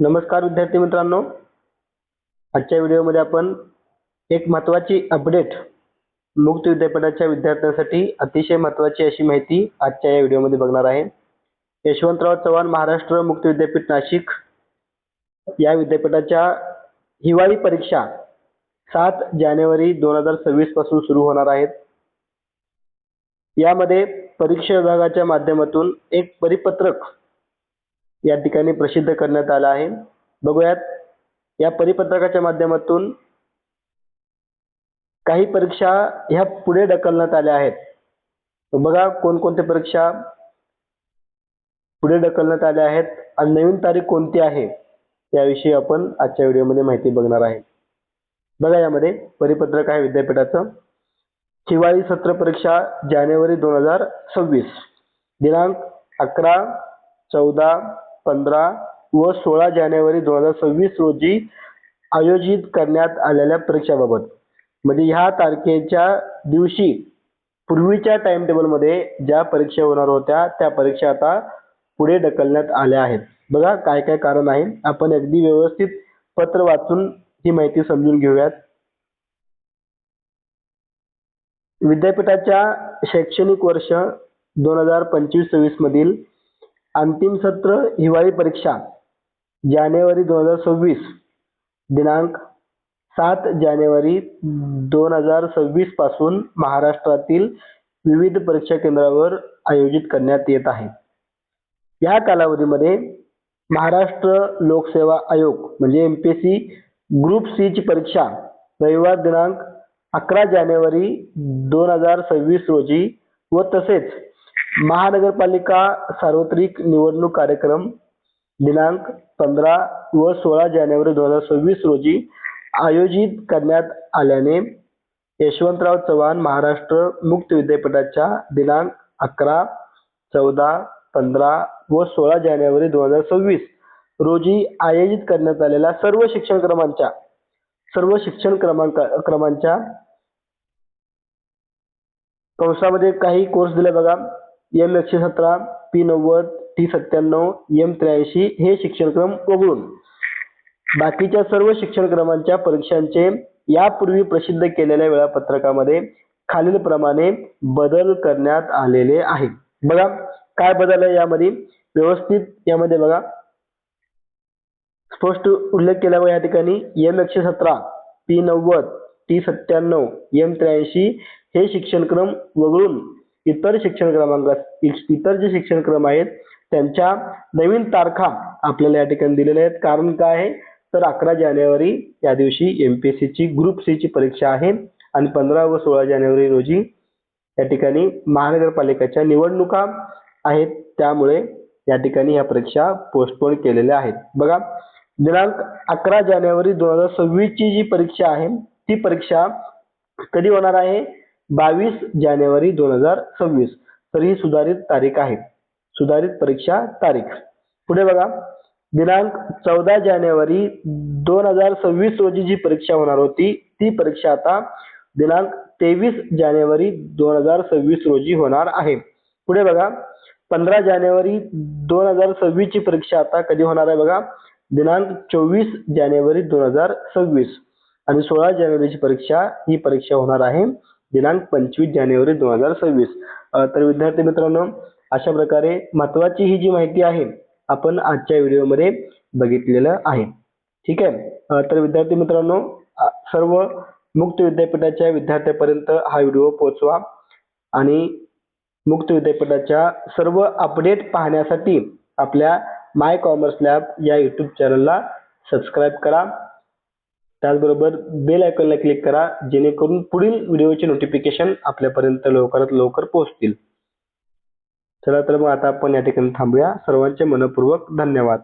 नमस्कार विद्यार्थी मित्रांनो, आजच्या व्हिडिओमध्ये आपण एक महत्त्वाची अपडेट मुक्त विद्यापीठाच्या विद्यार्थ्यांसाठी अतिशय महत्त्वाची अशी माहिती आजच्या या व्हिडिओमध्ये बघणार आहे। यशवंतराव चव्हाण महाराष्ट्र मुक्त विद्यापीठ नाशिक या विद्यापीठाच्या हिवाळी परीक्षा 7 जानेवारी 2026 पासून सुरू होणार आहेत। यामध्ये परीक्षा विभागाच्या माध्यमातून एक परिपत्रक या ठिकाणी प्रसिद्ध करण्यात आला आहे। बघूयात या परिपत्रकाच्या माध्यमातून काही परीक्षा ह्या पुढे ढकलण्यात आल्या आहेत। बघा कोणकोणत्या परीक्षा पुढे ढकलण्यात आल्या आहेत आणि नवीन तारीख कोणती आहे याविषयी आपण आजच्या व्हिडिओमध्ये माहिती बघणार आहे। बघा यामध्ये परिपत्रक आहे विद्यापीठाचं। हिवाळी सत्र परीक्षा जानेवारी 2026 दिनांक 11, 14, 15 व 16 जानेवारी 2026 रोजी आयोजित करण्यात आलेल्या परीक्षाबाबत, म्हणजे ह्या तारखेच्या दिवशी पूर्वीच्या टाइम टेबल मध्ये ज्या परीक्षा होणार होत्या त्या परीक्षा आता पुढे ढकलण्यात आल्या आहेत। बघा काय काय कारण आहे, आपण अगदी व्यवस्थित पत्र वाचून ही माहिती समजून घेऊयात। विद्यापीठाच्या शैक्षणिक वर्ष 2025-26 मधील अंतिम सत्र हिवाळी परीक्षा जानेवारी 2026 दिनांक 7 जानेवारी 2026 पासून महाराष्ट्रातील विविध परीक्षा केंद्रावर आयोजित करण्यात येत आहे। या कालावधीमध्ये महाराष्ट्र लोकसेवा आयोग म्हणजे एमपीएससी ग्रुप सी ची परीक्षा रविवार दिनांक 11 जानेवारी 2026 रोजी व तसेच महानगरपालिका सार्वत्रिक निवडणूक कार्यक्रम दिनांक 15 व 16 जानेवारी 2026 रोजी आयोजित करण्यात आल्याने यशवंतराव चव्हाण महाराष्ट्र मुक्त विद्यापीठाच्या दिनांक 11, 14, 15 व 16 जानेवारी 2026 रोजी आयोजित करण्यात आलेल्या सर्व शिक्षण क्रमांच्या कंसामध्ये काही कोर्स दिले बघा। M117, P90, T97, M83 हे शिक्षणक्रम वगळून बाकीच्या सर्व शिक्षण क्रमांच्या परीक्षांचे यापूर्वी प्रसिद्ध केलेल्या वेळापत्रकामध्ये खालील प्रमाणे बदल करण्यात आलेले आहेत। बघा काय बदल आहे यामध्ये, व्यवस्थित यामध्ये बघा स्पष्ट उल्लेख केला आहे। या ठिकाणी M117, P90, T97, M83 हे शिक्षणक्रम वगळून इतर जे शिक्षणक्रम आहेत त्यांच्या नवीन तारखा आपल्याला या ठिकाणी दिलेल्या आहेत। कारण काय आहे तर 11 जानेवारी या दिवशी एमपीएससी ची ग्रुप सी ची परीक्षा आहे आणि 15 व 16 जानेवारी रोजी या ठिकाणी महानगरपालिकेच्या निवडणुका आहेत, त्यामुळे या ठिकाणी या परीक्षा पोस्टपोन केलेल्या आहेत। बघा दिनांक 11 जानेवारी 2026 ची जी परीक्षा आहे ती परीक्षा कधी होणार आहे 22 जानेवारी 2026, तर ही सुधारित तारीख आहे, सुधारित परीक्षा तारीख। पुढे बघा दिनांक 14 जानेवारी 2026 रोजी जी परीक्षा होणार होती ती परीक्षा आता दिनांक 23 जानेवारी 2026 रोजी होणार आहे। पुढे बघा 15 जानेवारी 2026 ची परीक्षा आता कधी होणार आहे बघा दिनांक 24 जानेवारी 2026 आणि 16 जानेवारीची परीक्षा ही परीक्षा होणार आहे दिनांक 25 जानेवारी 2026। तर विद्यार्थी मित्रांनो अशा प्रकारे महत्त्वाची ही जी माहिती आहे आपण आजच्या व्हिडिओमध्ये बघितलेलं आहे। ठीक आहे, तर विद्यार्थी मित्रांनो सर्व मुक्त विद्यापीठाच्या विद्यार्थ्यांपर्यंत हा व्हिडिओ पोहोचवा आणि मुक्त विद्यापीठाच्या सर्व अपडेट पाहण्यासाठी आपल्या माय कॉमर्स लॅब या यूट्यूब चॅनलला सबस्क्राईब करा, त्याचबरोबर बेल आयकॉनला क्लिक करा जेणेकरून पुढील व्हिडिओचे नोटिफिकेशन आपल्यापर्यंत लवकरात लवकर पोहोचतील। चला तर मग आता आपण या ठिकाणी थांबूया। सर्वांचे मनपूर्वक धन्यवाद।